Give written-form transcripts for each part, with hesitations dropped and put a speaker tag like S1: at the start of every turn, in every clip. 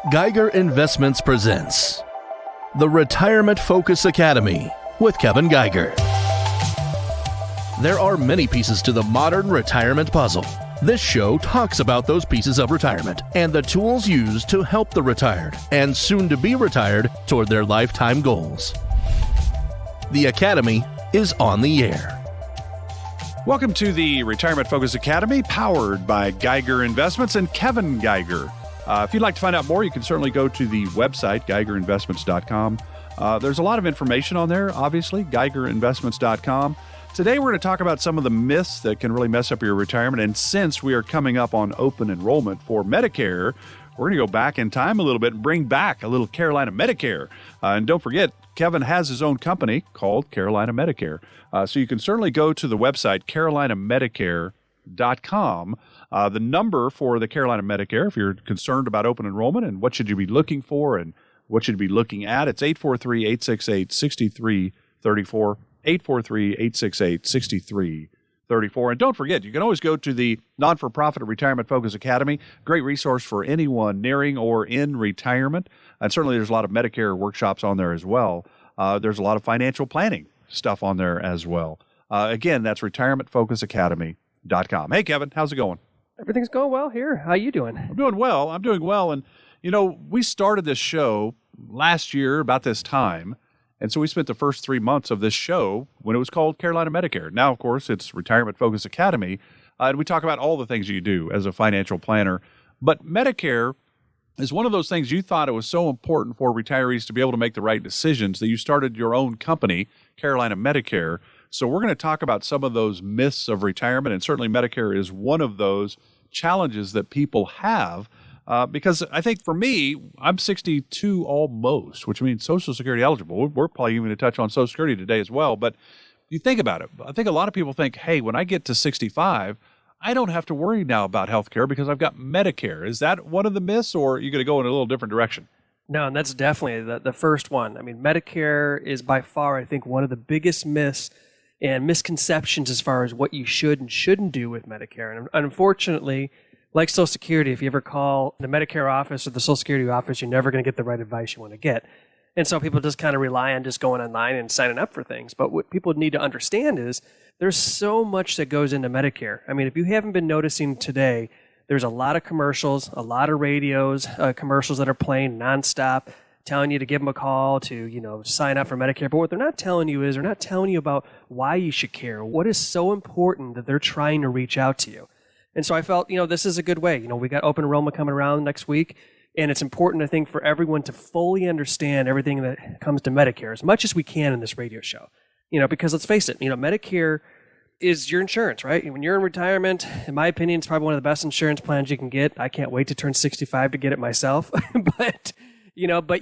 S1: Geiger Investments presents the Retirement Focus Academy with Kevin Geiger. There are many pieces to the modern retirement puzzle. This show talks about those pieces of retirement and the tools used to help the retired and soon to be retired toward their lifetime goals. The Academy is on the air.
S2: Welcome to the Retirement Focus Academy, powered by Geiger Investments and Kevin Geiger. If you'd like to find out more, you can certainly go to the website, GeigerInvestments.com. There's a lot of information on there, obviously, GeigerInvestments.com. Today, we're going to talk about some of the myths that can really mess up your retirement. And since we are coming up on open enrollment for Medicare, we're going to go back in time a little bit and bring back a little Carolina Medicare. And don't forget, Kevin has his own company called Carolina Medicare. So you can certainly go to the website, carolinamedicare.com. The number for the Carolina Medicare, if you're concerned about open enrollment and what should you be looking for and what should you be looking at, it's 843-868-6334, 843-868-6334. And don't forget, you can always go to the non-for-profit Retirement Focus Academy, great resource for anyone nearing or in retirement. And certainly there's a lot of Medicare workshops on there as well. There's a lot of financial planning stuff on there as well. Again, that's retirementfocusacademy.com. Hey, Kevin, how's it going?
S3: Everything's going well here. How you doing?
S2: I'm doing well. And, you know, we started this show last year about this time. And so we spent the first 3 months of this show when it was called Carolina Medicare. Now, of course, it's Retirement Focus Academy. And we talk about all the things you do as a financial planner. But Medicare is one of those things you thought it was so important for retirees to be able to make the right decisions that you started your own company, Carolina Medicare. So we're going to talk about some of those myths of retirement, and certainly Medicare is one of those challenges that people have. Because I think for me, I'm 62 almost, which means Social Security eligible. We're probably even going to touch on Social Security today as well. But you think about it. I think a lot of people think, hey, when I get to 65, I don't have to worry now about health care because I've got Medicare. Is that one of the myths, or are you going to go in a little different direction?
S3: No, and that's definitely the first one. I mean, Medicare is by far, I think, one of the biggest myths and misconceptions as far as what you should and shouldn't do with Medicare. And unfortunately, like Social Security, if you ever call the Medicare office or the Social Security office, you're never going to get the right advice you want to get. And so people just kind of rely on just going online and signing up for things. But what people need to understand is there's so much that goes into Medicare. I mean, if you haven't been noticing today, there's a lot of commercials, a lot of radios, commercials that are playing nonstop, telling you to give them a call to, sign up for Medicare. But what they're not telling you is they're not telling you about why you should care. What is so important that they're trying to reach out to you. And so I felt, this is a good way. We got open enrollment coming around next week. And it's important, I think, for everyone to fully understand everything that comes to Medicare as much as we can in this radio show. Because let's face it, Medicare is your insurance, right? When you're in retirement, in my opinion, it's probably one of the best insurance plans you can get. I can't wait to turn 65 to get it myself. But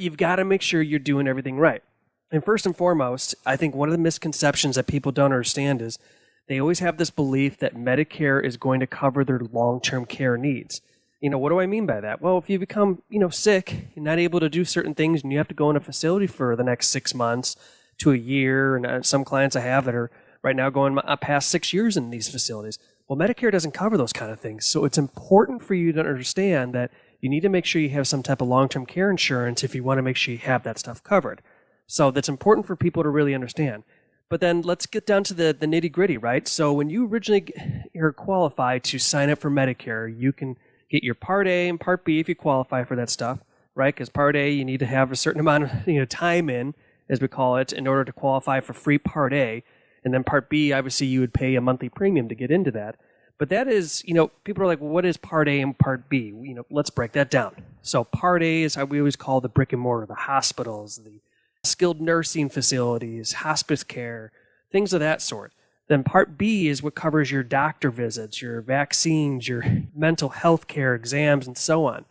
S3: you've got to make sure you're doing everything right. And first and foremost, I think one of the misconceptions that people don't understand is they always have this belief that Medicare is going to cover their long-term care needs. What do I mean by that? Well, if you become, sick, you're not able to do certain things, and you have to go in a facility for the next 6 months to a year, and some clients I have that are right now going past 6 years in these facilities. Well, Medicare doesn't cover those kind of things. So it's important for you to understand that you need to make sure you have some type of long-term care insurance if you want to make sure you have that stuff covered. So that's important for people to really understand. But then let's get down to the nitty-gritty, right? So when you originally are qualified to sign up for Medicare, you can get your Part A and Part B if you qualify for that stuff, right? Because Part A, you need to have a certain amount of time in, as we call it, in order to qualify for free Part A. And then Part B, obviously, you would pay a monthly premium to get into that. But that is, people are like, well, what is Part A and Part B? Let's break that down. So Part A is how we always call the brick and mortar, the hospitals, the skilled nursing facilities, hospice care, things of that sort. Then Part B is what covers your doctor visits, your vaccines, your mental health care exams, and so on.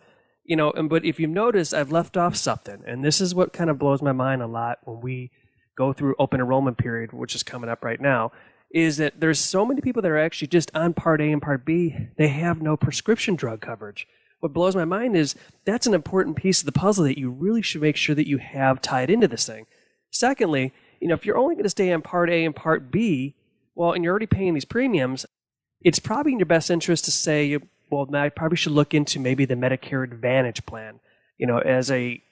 S3: But if you've noticed, I've left off something, and this is what kind of blows my mind a lot when we go through open enrollment period, which is coming up right now, is that there's so many people that are actually just on Part A and Part B, they have no prescription drug coverage. What blows my mind is that's an important piece of the puzzle that you really should make sure that you have tied into this thing. Secondly, if you're only going to stay on Part A and Part B, well, and you're already paying these premiums, it's probably in your best interest to say, well, I probably should look into maybe the Medicare Advantage plan. as a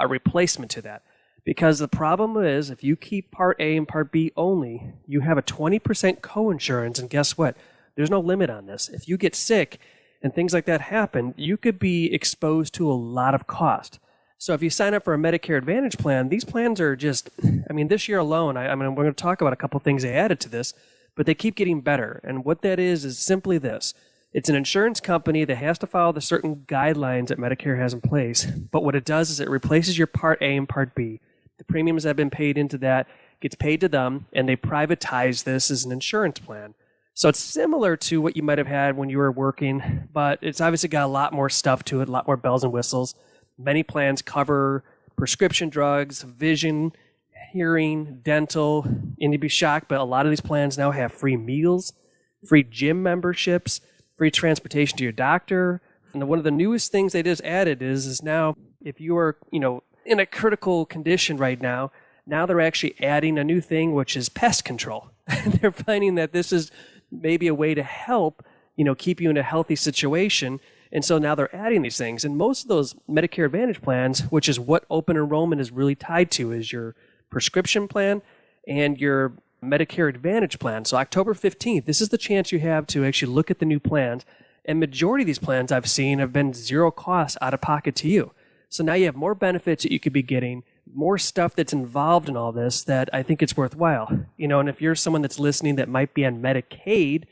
S3: replacement to that. Because the problem is, if you keep Part A and Part B only, you have a 20% coinsurance, and guess what? There's no limit on this. If you get sick and things like that happen, you could be exposed to a lot of cost. So if you sign up for a Medicare Advantage plan, these plans are just, this year alone, we're going to talk about a couple things they added to this, but they keep getting better. And what that is simply this. It's an insurance company that has to follow the certain guidelines that Medicare has in place. But what it does is it replaces your Part A and Part B. The premiums that have been paid into that gets paid to them, and they privatize this as an insurance plan. So it's similar to what you might have had when you were working, but it's obviously got a lot more stuff to it, a lot more bells and whistles. Many plans cover prescription drugs, vision, hearing, dental, and you'd be shocked, but a lot of these plans now have free meals, free gym memberships, free transportation to your doctor. And one of the newest things they just added is now if you are, in a critical condition right now they're actually adding a new thing, which is pest control. They're finding that this is maybe a way to help, keep you in a healthy situation. And so now they're adding these things. And most of those Medicare Advantage plans, which is what open enrollment is really tied to, is your prescription plan and your Medicare Advantage plan. So October 15th, this is the chance you have to actually look at the new plans. And majority of these plans I've seen have been zero cost out of pocket to you. So now you have more benefits that you could be getting, more stuff that's involved in all this that I think it's worthwhile. And if you're someone that's listening that might be on Medicaid,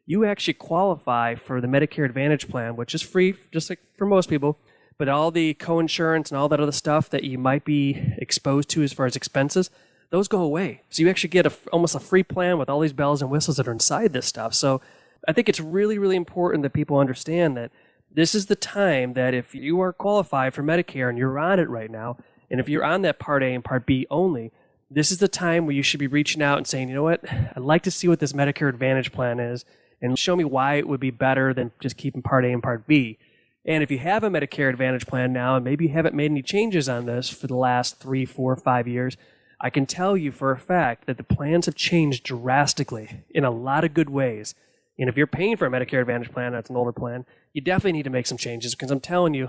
S3: you actually qualify for the Medicare Advantage plan, which is free, just like for most people. But all the coinsurance and all that other stuff that you might be exposed to as far as expenses, those go away. So you actually get almost a free plan with all these bells and whistles that are inside this stuff. So I think it's really, really important that people understand that this is the time that if you are qualified for Medicare and you're on it right now, and if you're on that Part A and Part B only, this is the time where you should be reaching out and saying, you know what, I'd like to see what this Medicare Advantage plan is and show me why it would be better than just keeping Part A and Part B. And if you have a Medicare Advantage plan now and maybe you haven't made any changes on this for the last 3, 4, 5 years, I can tell you for a fact that the plans have changed drastically in a lot of good ways. And if you're paying for a Medicare Advantage plan, that's an older plan, you definitely need to make some changes because I'm telling you,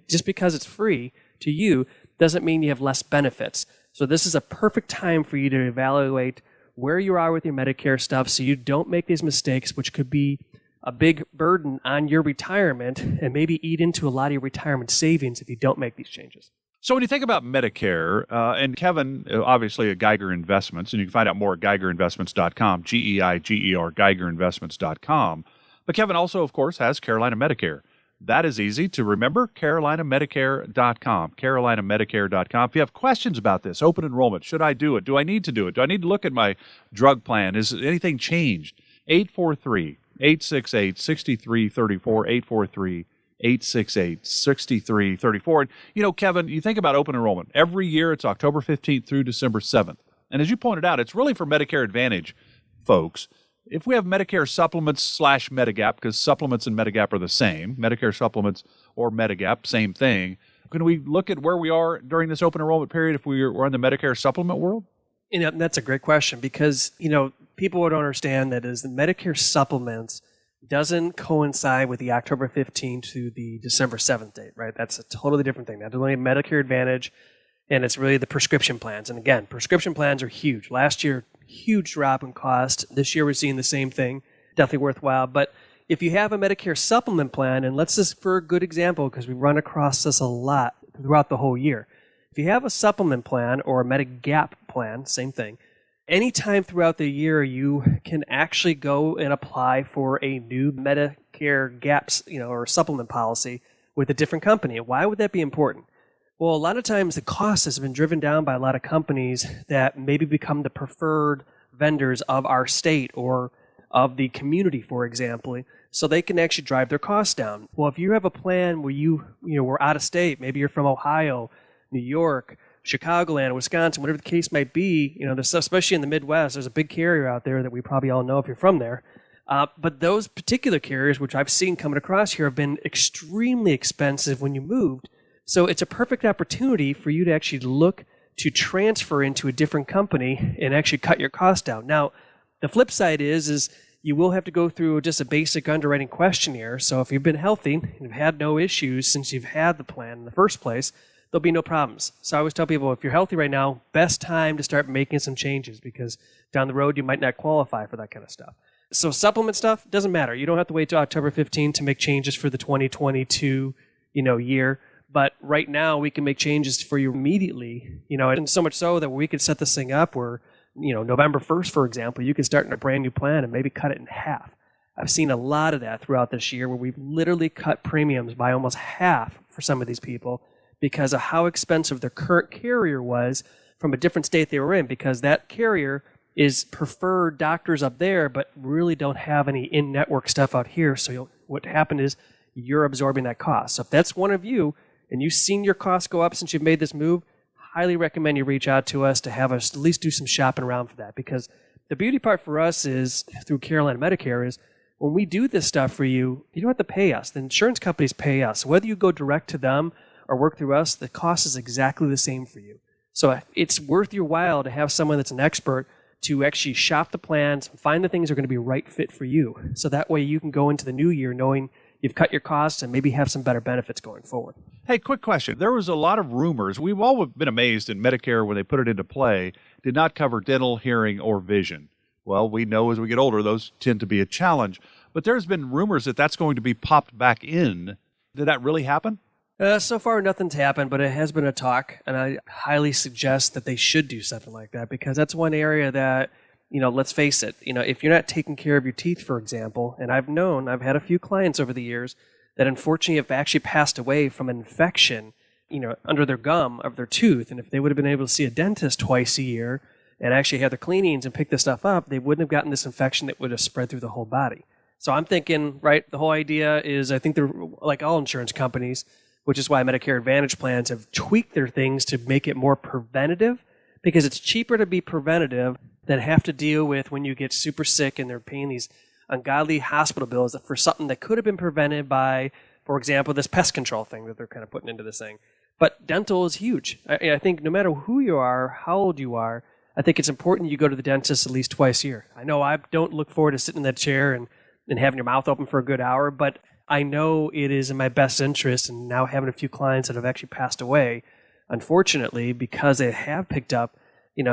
S3: just because it's free to you doesn't mean you have less benefits. So this is a perfect time for you to evaluate where you are with your Medicare stuff so you don't make these mistakes, which could be a big burden on your retirement and maybe eat into a lot of your retirement savings if you don't make these changes.
S2: So when you think about Medicare, and Kevin, obviously at Geiger Investments, and you can find out more at GeigerInvestments.com, Geiger, GeigerInvestments.com. But Kevin also, of course, has Carolina Medicare. That is easy to remember, CarolinaMedicare.com, CarolinaMedicare.com. If you have questions about this, open enrollment, should I do it? Do I need to do it? Do I need to look at my drug plan? Is anything changed? 843-868-6334, 868-6334. And, Kevin, you think about open enrollment. Every year it's October 15th through December 7th. And as you pointed out, it's really for Medicare Advantage folks. If we have Medicare supplements / Medigap, because supplements and Medigap are the same, Medicare supplements or Medigap, same thing, can we look at where we are during this open enrollment period if we're in the Medicare supplement world?
S3: That's a great question because, people would understand that as the Medicare supplements doesn't coincide with the October 15th to the December 7th date, right? That's a totally different thing. That's only Medicare Advantage, and it's really the prescription plans. And again, prescription plans are huge. Last year, huge drop in cost. This year, we're seeing the same thing. Definitely worthwhile. But if you have a Medicare supplement plan, and let's just, for a good example, because we run across this a lot throughout the whole year. If you have a supplement plan or a Medigap plan, same thing, anytime throughout the year, you can actually go and apply for a new Medicare gaps, or supplement policy with a different company. Why would that be important? Well, a lot of times the cost has been driven down by a lot of companies that maybe become the preferred vendors of our state or of the community, for example, so they can actually drive their costs down. Well, if you have a plan where you were out of state, maybe you're from Ohio, New York, Chicagoland, Wisconsin, whatever the case might be, especially in the Midwest, there's a big carrier out there that we probably all know if you're from there. But those particular carriers, which I've seen coming across here, have been extremely expensive when you moved. So it's a perfect opportunity for you to actually look to transfer into a different company and actually cut your costs down. Now, the flip side is you will have to go through just a basic underwriting questionnaire. So if you've been healthy and you've had no issues since you've had the plan in the first place, there'll be no problems. So I always tell people, if you're healthy right now, best time to start making some changes, because down the road you might not qualify for that kind of stuff. So supplement stuff doesn't matter. You don't have to wait till October 15 to make changes for the 2022, year. But right now we can make changes for you immediately, and so much so that we could set this thing up where, November 1st, for example, you can start in a brand new plan and maybe cut it in half. I've seen a lot of that throughout this year where we've literally cut premiums by almost half for some of these people because of how expensive their current carrier was from a different state they were in, because that carrier is preferred doctors up there but really don't have any in-network stuff out here. So what happened is you're absorbing that cost. So if that's one of you and you've seen your costs go up since you've made this move, highly recommend you reach out to us to have us at least do some shopping around for that. Because the beauty part for us is, through Carolina Medicare, is when we do this stuff for you, you don't have to pay us. The insurance companies pay us. Whether you go direct to them or work through us, the cost is exactly the same for you. So it's worth your while to have someone that's an expert to actually shop the plans, find the things that are going to be right fit for you. So that way you can go into the new year knowing you've cut your costs and maybe have some better benefits going forward.
S2: Hey, quick question. There was a lot of rumors. We've all been amazed in Medicare when they put it into play, did not cover dental, hearing, or vision. Well, we know as we get older, those tend to be a challenge. But there's been rumors that that's going to be popped back in. Did that really happen?
S3: So far, nothing's happened, but it has been a talk, and I highly suggest that they should do something like that, because that's one area that, let's face it, if you're not taking care of your teeth, for example, and I've had a few clients over the years that unfortunately have actually passed away from an infection, under their gum of their tooth, and if they would have been able to see a dentist twice a year and actually have their cleanings and pick this stuff up, they wouldn't have gotten this infection that would have spread through the whole body. So I'm thinking, right, the whole idea is, I think they're like all insurance companies, which is why Medicare Advantage plans have tweaked their things to make it more preventative, because it's cheaper to be preventative than have to deal with when you get super sick and they're paying these ungodly hospital bills for something that could have been prevented by, for example, this pest control thing that they're kind of putting into this thing. But dental is huge. I think no matter who you are, how old you are, I think it's important you go to the dentist at least twice a year. I know I don't look forward to sitting in that chair and having your mouth open for a good hour, but I know it is in my best interest, and now having a few clients that have actually passed away, unfortunately, because they have picked up,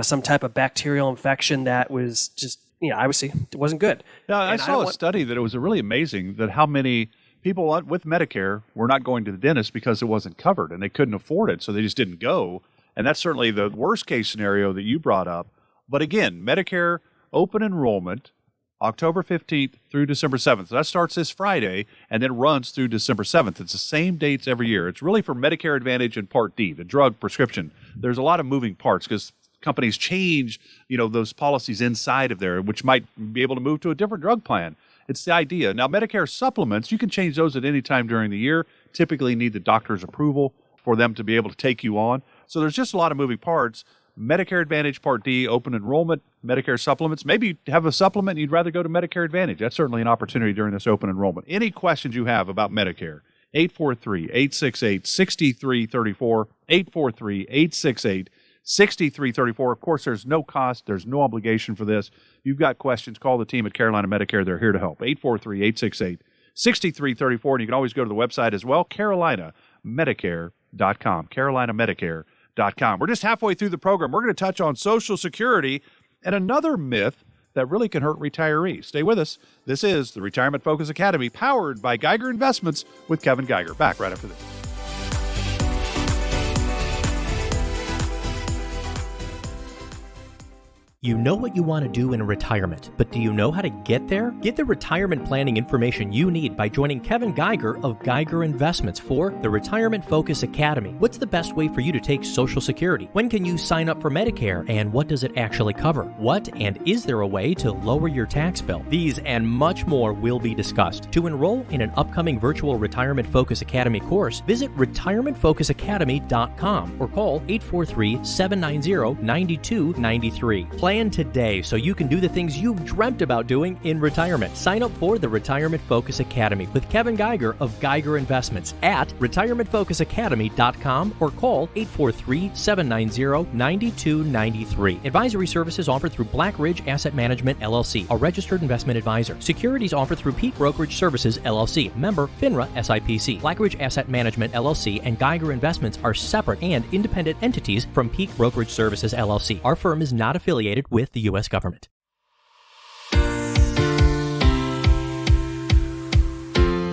S3: some type of bacterial infection that was just, obviously it wasn't good.
S2: Now, I saw a study that it was really amazing that how many people with Medicare were not going to the dentist because it wasn't covered and they couldn't afford it, so they just didn't go. And that's certainly the worst case scenario that you brought up. But again, Medicare open enrollment, October 15th through December 7th. So that starts this Friday and then runs through December 7th. It's the same dates every year. It's really for Medicare Advantage and Part D, the drug prescription. There's a lot of moving parts because companies change, those policies inside of there, which might be able to move to a different drug plan. It's the idea. Now, Medicare supplements, you can change those at any time during the year. Typically need the doctor's approval for them to be able to take you on. So there's just a lot of moving parts. Medicare Advantage Part D, open enrollment, Medicare supplements. Maybe you have a supplement and you'd rather go to Medicare Advantage. That's certainly an opportunity during this open enrollment. Any questions you have about Medicare, 843-868-6334, 843-868-6334. Of course, there's no cost. There's no obligation for this. You've got questions, call the team at Carolina Medicare. They're here to help. 843-868-6334. And you can always go to the website as well, carolinamedicare.com, carolinamedicare.com. We're just halfway through the program. We're going to touch on Social Security and another myth that really can hurt retirees. Stay with us. This is the Retirement Focus Academy, powered by Geiger Investments with Kevin Geiger. Back right after this.
S4: You know what you want to do in retirement, but do you know how to get there? Get the retirement planning information you need by joining Kevin Geiger of Geiger Investments for the Retirement Focus Academy. What's the best way for you to take Social Security? When can you sign up for Medicare, and what does it actually cover? What and is there a way to lower your tax bill? These and much more will be discussed. To enroll in an upcoming virtual Retirement Focus Academy course, visit retirementfocusacademy.com or call 843-790-9293. Plan today so you can do the things you've dreamt about doing in retirement. Sign up for the Retirement Focus Academy with Kevin Geiger of Geiger Investments at retirementfocusacademy.com or call 843-790-9293. Advisory services offered through Black Ridge Asset Management, LLC, a registered investment advisor. Securities offered through Peak Brokerage Services, LLC, member FINRA SIPC. Black Ridge Asset Management, LLC, and Geiger Investments are separate and independent entities from Peak Brokerage Services, LLC. Our firm is not affiliated with the U.S. government.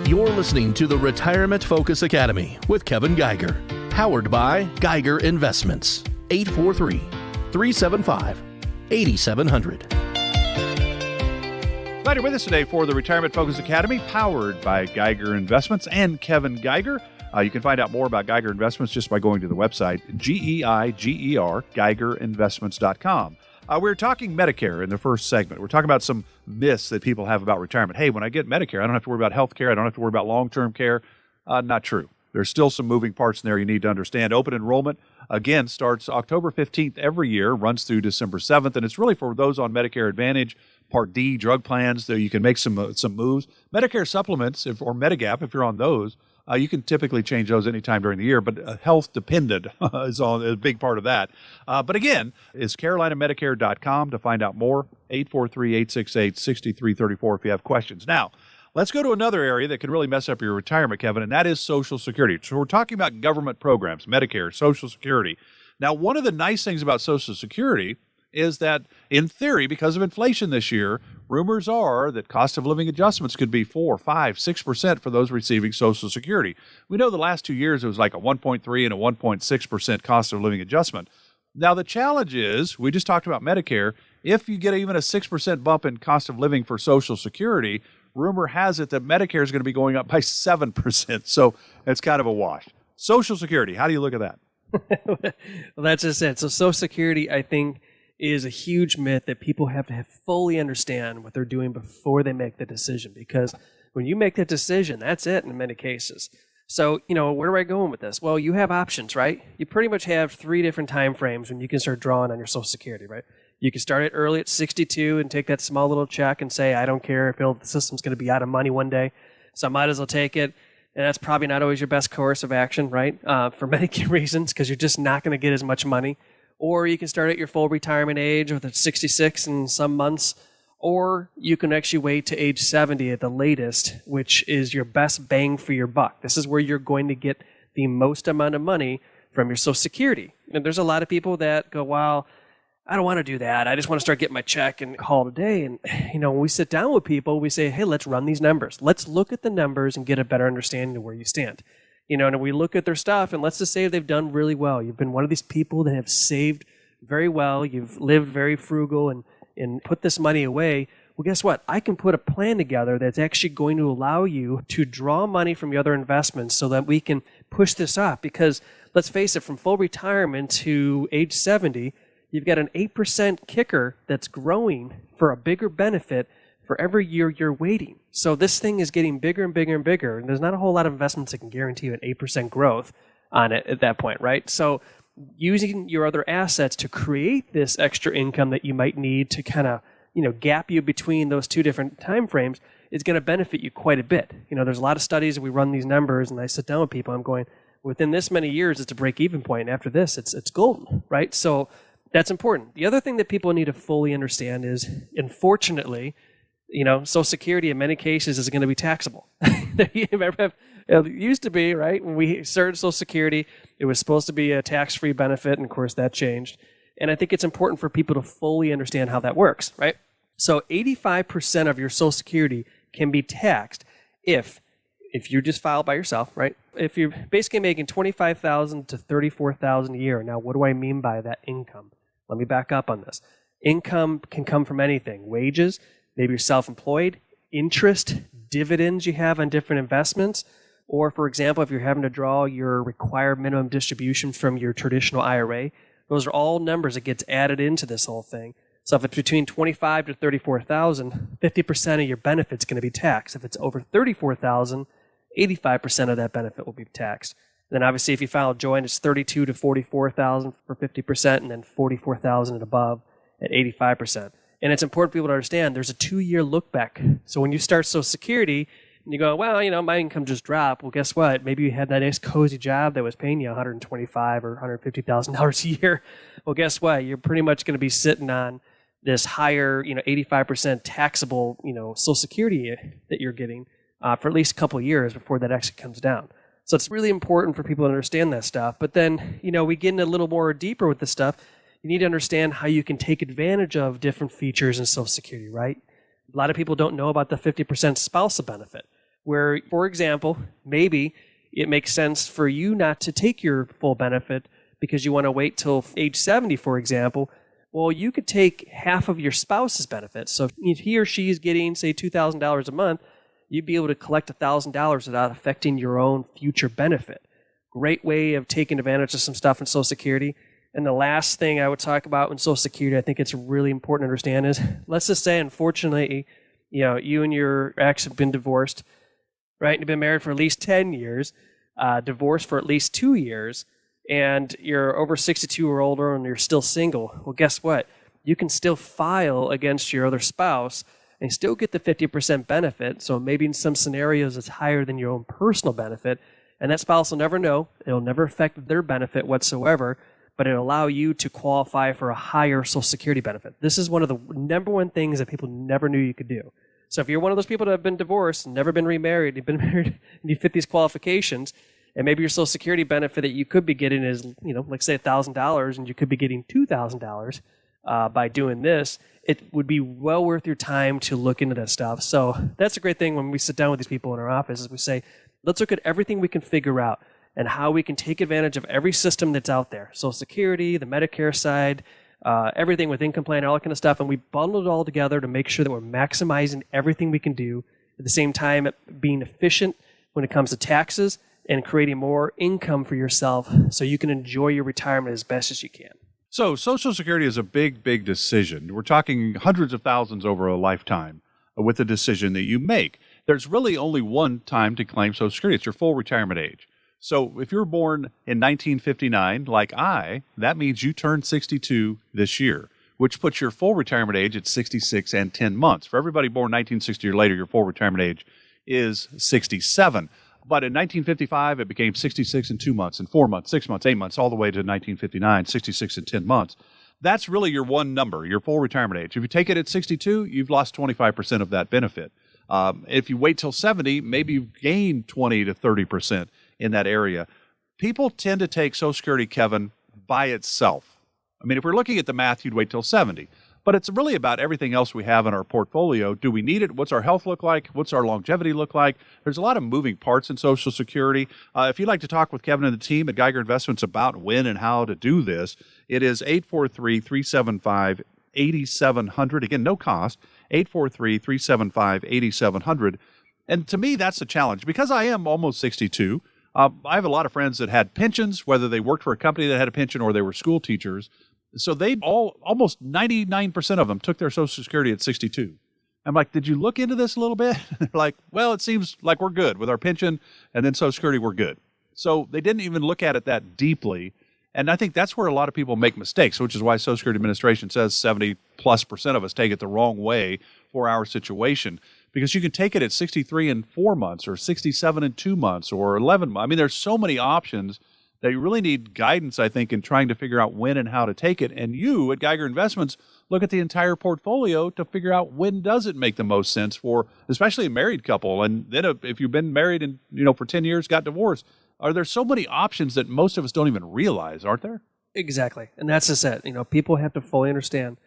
S1: You're listening to the Retirement Focus Academy with Kevin Geiger, powered by Geiger Investments. 843-375-8700.
S2: Glad you're with us today for the Retirement Focus Academy, powered by Geiger Investments and Kevin Geiger. You can find out more about Geiger Investments just by going to the website, Geiger, GeigerInvestments.com. We were talking Medicare in the first segment. We're talking about some myths that people have about retirement. Hey, when I get Medicare, I don't have to worry about health care. I don't have to worry about long-term care. Not true. There's still some moving parts in there you need to understand. Open enrollment, again, starts October 15th every year, runs through December 7th, and it's really for those on Medicare Advantage, Part D, drug plans, that you can make some moves. Medicare supplements, or Medigap, if you're on those, you can typically change those anytime during the year, but health dependent is a big part of that. But again, it's carolinamedicare.com to find out more, 843-868-6334 if you have questions. Now, let's go to another area that can really mess up your retirement, Kevin, and that is Social Security. So we're talking about government programs, Medicare, Social Security. Now, one of the nice things about Social Security is that, in theory, because of inflation this year, rumors are that cost of living adjustments could be 4%, 5%, 6% for those receiving Social Security. We know the last 2 years it was like a 1.3% and a 1.6% cost of living adjustment. Now, the challenge is, we just talked about Medicare, if you get even a 6% bump in cost of living for Social Security, rumor has it that Medicare is going to be going up by 7%. So it's kind of a wash. Social Security, how do you look at that?
S3: Well, that's just it. So Social Security, I think, is a huge myth that people have to fully understand what they're doing before they make the decision. Because when you make that decision, that's it in many cases. So, where am I going with this? Well, you have options, right? You pretty much have 3 different time frames when you can start drawing on your Social Security, right? You can start it early at 62 and take that small little check and say, I don't care if the system's going to be out of money one day, so I might as well take it. And that's probably not always your best course of action, right? For many reasons, because you're just not going to get as much money. Or you can start at your full retirement age with 66 in some months, or you can actually wait to age 70 at the latest, which is your best bang for your buck. This is where you're going to get the most amount of money from your Social Security. And there's a lot of people that go, well, I don't want to do that. I just want to start getting my check and call it a day. And, when we sit down with people, we say, hey, let's run these numbers. Let's look at the numbers and get a better understanding of where you stand. And we look at their stuff, and let's just say they've done really well. You've been one of these people that have saved very well. You've lived very frugal and put this money away. Well, guess what? I can put a plan together that's actually going to allow you to draw money from your other investments so that we can push this up. Because let's face it, from full retirement to age 70, you've got an 8% kicker that's growing for a bigger benefit for every year you're waiting. So this thing is getting bigger and bigger and bigger, and there's not a whole lot of investments that can guarantee you an 8% growth on it at that point, right? So using your other assets to create this extra income that you might need to kind of, gap you between those 2 different time frames is going to benefit you quite a bit. There's a lot of studies, we run these numbers, and I sit down with people, I'm going, within this many years, it's a break-even point, and after this, it's golden, right? So that's important. The other thing that people need to fully understand is, unfortunately, Social Security in many cases is going to be taxable. It used to be, right? When we started Social Security, it was supposed to be a tax-free benefit, and of course that changed. And I think it's important for people to fully understand how that works, right? So 85% of your Social Security can be taxed if you just file by yourself, right? If you're basically making $25,000 to $34,000 a year. Now, what do I mean by that income? Let me back up on this. Income can come from anything: wages, maybe you're self-employed, interest, dividends you have on different investments, or, for example, if you're having to draw your required minimum distribution from your traditional IRA, those are all numbers that gets added into this whole thing. So if it's between $25,000 to $34,000, 50% of your benefit's going to be taxed. If it's over $34,000, 85% of that benefit will be taxed. Then obviously if you file joint, it's $32,000 to $44,000 for 50%, and then $44,000 and above at 85%. And it's important for people to understand there's a 2-year look back. So when you start Social Security and you go, well, my income just dropped. Well, guess what? Maybe you had that nice cozy job that was paying you $125,000 or $150,000 a year. Well, guess what? You're pretty much going to be sitting on this higher, 85% taxable, Social Security that you're getting for at least a couple of years before that actually comes down. So it's really important for people to understand that stuff. But then, we get in a little more deeper with this stuff. You need to understand how you can take advantage of different features in Social Security, right? A lot of people don't know about the 50% spousal benefit, where, for example, maybe it makes sense for you not to take your full benefit because you want to wait till age 70, for example. Well, you could take half of your spouse's benefit. So if he or she is getting, say, $2,000 a month, you'd be able to collect $1,000 without affecting your own future benefit. Great way of taking advantage of some stuff in Social Security. And the last thing I would talk about in Social Security, I think it's really important to understand is, let's just say, unfortunately, you and your ex have been divorced, right? And you've been married for at least 10 years, divorced for at least 2 years, and you're over 62 or older and you're still single. Well, guess what? You can still file against your other spouse and still get the 50% benefit. So maybe in some scenarios it's higher than your own personal benefit, and that spouse will never know. It'll never affect their benefit whatsoever, but it'll allow you to qualify for a higher Social Security benefit. This is one of the number one things that people never knew you could do. So if you're one of those people that have been divorced and never been remarried, you've been married and you fit these qualifications, and maybe your Social Security benefit that you could be getting is, like say $1,000, and you could be getting $2,000 by doing this, it would be well worth your time to look into that stuff. So that's a great thing when we sit down with these people in our office is we say, let's look at everything we can figure out and how we can take advantage of every system that's out there. Social Security, the Medicare side, everything with income plan, all that kind of stuff. And we bundle it all together to make sure that we're maximizing everything we can do at the same time being efficient when it comes to taxes and creating more income for yourself so you can enjoy your retirement as best as you can.
S2: So Social Security is a big, big decision. We're talking hundreds of thousands over a lifetime with the decision that you make. There's really only one time to claim Social Security. It's your full retirement age. So if you're born in 1959, like that means you turned 62 this year, which puts your full retirement age at 66 and 10 months. For everybody born 1960 or later, your full retirement age is 67. But in 1955, it became 66 and 2 months, and 4 months, 6 months, 8 months, all the way to 1959, 66 and 10 months. That's really your one number, your full retirement age. If you take it at 62, you've lost 25% of that benefit. If you wait till 70, maybe you've gained 20 to 30% in that area. People tend to take Social Security, Kevin, by itself. I mean, if we're looking at the math, you'd wait till 70. But it's really about everything else we have in our portfolio. Do we need it? What's our health look like? What's our longevity look like? There's a lot of moving parts in Social Security. If you'd like to talk with Kevin and the team at Geiger Investments about when and how to do this, it is 843-375-8700. Again, no cost, 843-375-8700. And to me, that's the challenge. Because I am almost 62, I have a lot of friends that had pensions, whether they worked for a company that had a pension or they were school teachers. So they almost 99% of them took their Social Security at 62. I'm like, did you look into this a little bit? They're like, well, it seems like we're good with our pension, and then Social Security, we're good. So they didn't even look at it that deeply. And I think that's where a lot of people make mistakes, which is why Social Security Administration says 70+% of us take it the wrong way for our situation. Because you can take it at 63 and 4 months or 67 and 2 months or 11 months. I mean, there's so many options that you really need guidance, I think, in trying to figure out when and how to take it. And you at Geiger Investments look at the entire portfolio to figure out when does it make the most sense for, especially a married couple. And then if you've been married and, for 10 years, got divorced, are there so many options that most of us don't even realize, aren't there?
S3: Exactly. And that's just it. People have to fully understand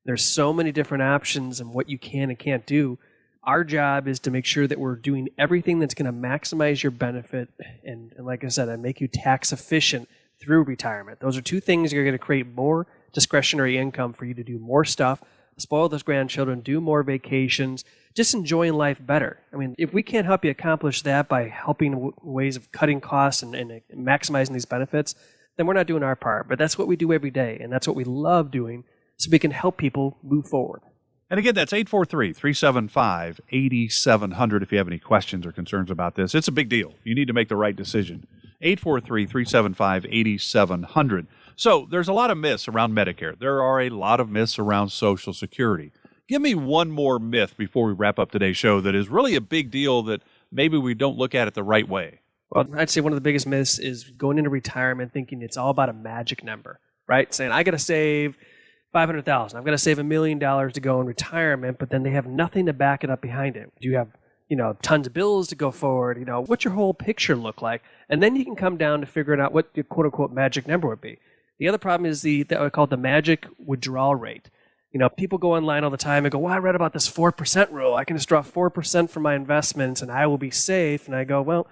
S3: there's so many different options and what you can and can't do. Our job is to make sure that we're doing everything that's going to maximize your benefit and like I said, and make you tax efficient through retirement. Those are two things that are going to create more discretionary income for you to do more stuff, spoil those grandchildren, do more vacations, just enjoying life better. I mean, if we can't help you accomplish that by helping ways of cutting costs and maximizing these benefits, then we're not doing our part. But that's what we do every day, and that's what we love doing, so we can help people move forward.
S2: And again, that's 843-375-8700 if you have any questions or concerns about this. It's a big deal. You need to make the right decision. 843-375-8700. So there's a lot of myths around Medicare. There are a lot of myths around Social Security. Give me one more myth before we wrap up today's show that is really a big deal that maybe we don't look at it the right way.
S3: Well, I'd say one of the biggest myths is going into retirement thinking it's all about a magic number, right? Saying, I got to save $500,000. I've got to save $1 million to go in retirement, but then they have nothing to back it up behind it. Do you have, tons of bills to go forward? What's your whole picture look like? And then you can come down to figuring out what your quote-unquote magic number would be. The other problem is what I call the magic withdrawal rate. People go online all the time and go, well, I read about this 4% rule. I can just draw 4% from my investments and I will be safe. And I go, well,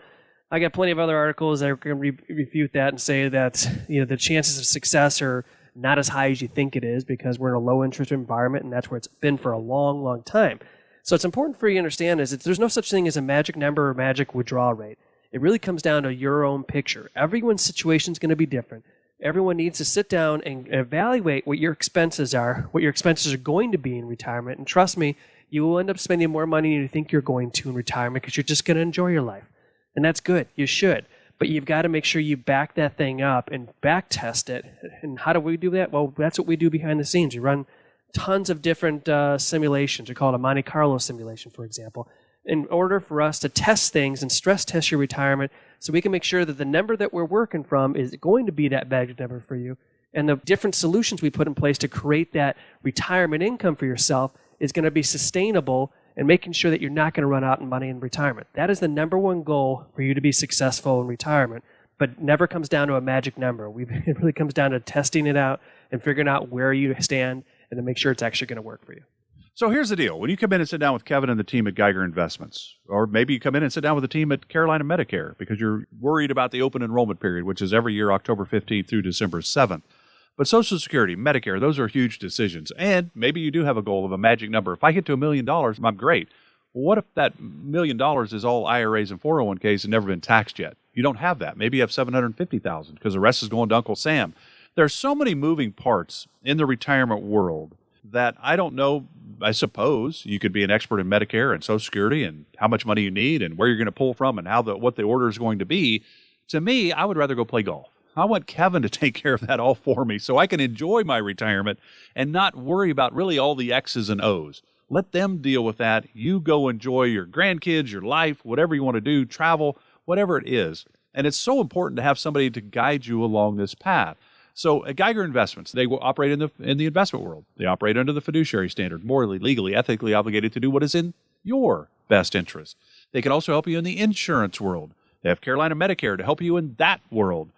S3: I got plenty of other articles that can refute that and say that the chances of success are not as high as you think it is because we're in a low interest environment and that's where it's been for a long, long time. So it's important for you to understand is that there's no such thing as a magic number or magic withdrawal rate. It really comes down to your own picture. Everyone's situation is going to be different. Everyone needs to sit down and evaluate what your expenses are, what your expenses are going to be in retirement. And trust me, you will end up spending more money than you think you're going to in retirement because you're just going to enjoy your life. And that's good. You should. But you've got to make sure you back that thing up and back test it. And how do we do that? Well, that's what we do behind the scenes. We run tons of different simulations. We call it a Monte Carlo simulation, for example, in order for us to test things and stress test your retirement so we can make sure that the number that we're working from is going to be that magic number for you. And the different solutions we put in place to create that retirement income for yourself is going to be sustainable and making sure that you're not going to run out in money in retirement. That is the number one goal for you to be successful in retirement, but never comes down to a magic number. It really comes down to testing it out and figuring out where you stand and to make sure it's actually going to work for you.
S2: So here's the deal. When you come in and sit down with Kevin and the team at Geiger Investments, or maybe you come in and sit down with the team at Carolina Medicare because you're worried about the open enrollment period, which is every year October 15th through December 7th. But Social Security, Medicare, those are huge decisions. And maybe you do have a goal of a magic number. If I get to $1 million, I'm great. Well, what if that $1 million is all IRAs and 401ks and never been taxed yet? You don't have that. Maybe you have $750,000 because the rest is going to Uncle Sam. There are so many moving parts in the retirement world that I don't know. I suppose you could be an expert in Medicare and Social Security and how much money you need and where you're going to pull from and what the order is going to be. To me, I would rather go play golf. I want Kevin to take care of that all for me so I can enjoy my retirement and not worry about really all the X's and O's. Let them deal with that. You go enjoy your grandkids, your life, whatever you want to do, travel, whatever it is. And it's so important to have somebody to guide you along this path. So at Geiger Investments, they will operate in the investment world. They operate under the fiduciary standard, morally, legally, ethically obligated to do what is in your best interest. They can also help you in the insurance world. They have Carolina Medicare to help you in that world.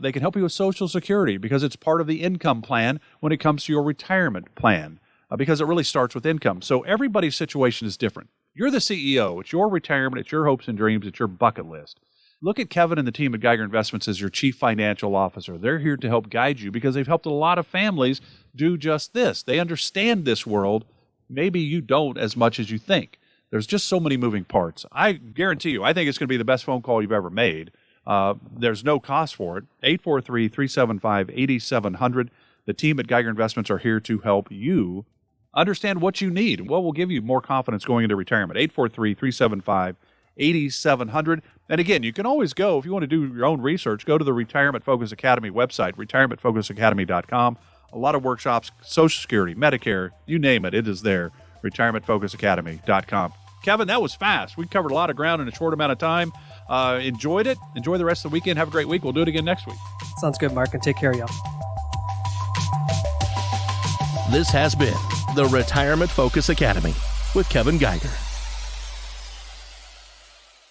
S2: They can help you with Social Security because it's part of the income plan when it comes to your retirement plan because it really starts with income. So everybody's situation is different. You're the CEO. It's your retirement. It's your hopes and dreams. It's your bucket list. Look at Kevin and the team at Geiger Investments as your chief financial officer. They're here to help guide you because they've helped a lot of families do just this. They understand this world. Maybe you don't as much as you think. There's just so many moving parts. I guarantee you, I think it's going to be the best phone call you've ever made. There's no cost for it. 843-375-8700. The team at Geiger Investments are here to help you understand what you need and what will give you more confidence going into retirement. 843-375-8700. And again, you can always go, if you want to do your own research, go to the Retirement Focus Academy website, retirementfocusacademy.com. A lot of workshops, Social Security, Medicare, you name it, it is there, retirementfocusacademy.com. Kevin, that was fast. We covered a lot of ground in a short amount of time. Enjoyed it. Enjoy the rest of the weekend. Have a great week. We'll do it again next week.
S3: Sounds good, Mark, and take care, y'all.
S1: This has been the Retirement Focus Academy with Kevin Geiger.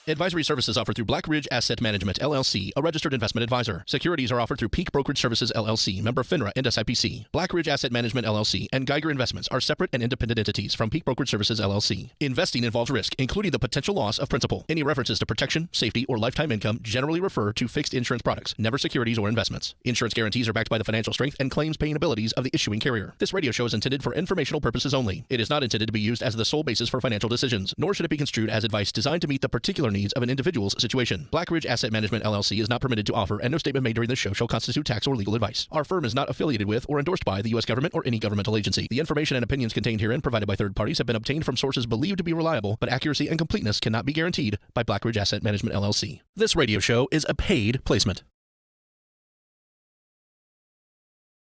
S1: Advisory services offered through Black Ridge Asset Management, LLC, a registered investment advisor. Securities are offered through Peak Brokerage Services, LLC, member FINRA and SIPC. Black Ridge Asset Management, LLC, and Geiger Investments are separate and independent entities from Peak Brokerage Services, LLC. Investing involves risk, including the potential loss of principal. Any references to protection, safety, or lifetime income generally refer to fixed insurance products, never securities or investments. Insurance guarantees are backed by the financial strength and claims-paying abilities of the issuing carrier. This radio show is intended for informational purposes only. It is not intended to be used as the sole basis for financial decisions, nor should it be construed as advice designed to meet the particular needs of an individual's situation. Black Ridge Asset Management, LLC is not permitted to offer, and no statement made during this show shall constitute tax or legal advice. Our firm is not affiliated with or endorsed by the U.S. government or any governmental agency. The information and opinions contained herein provided by third parties have been obtained from sources believed to be reliable, but accuracy and completeness cannot be guaranteed by Black Ridge Asset Management, LLC. This radio show is a paid placement.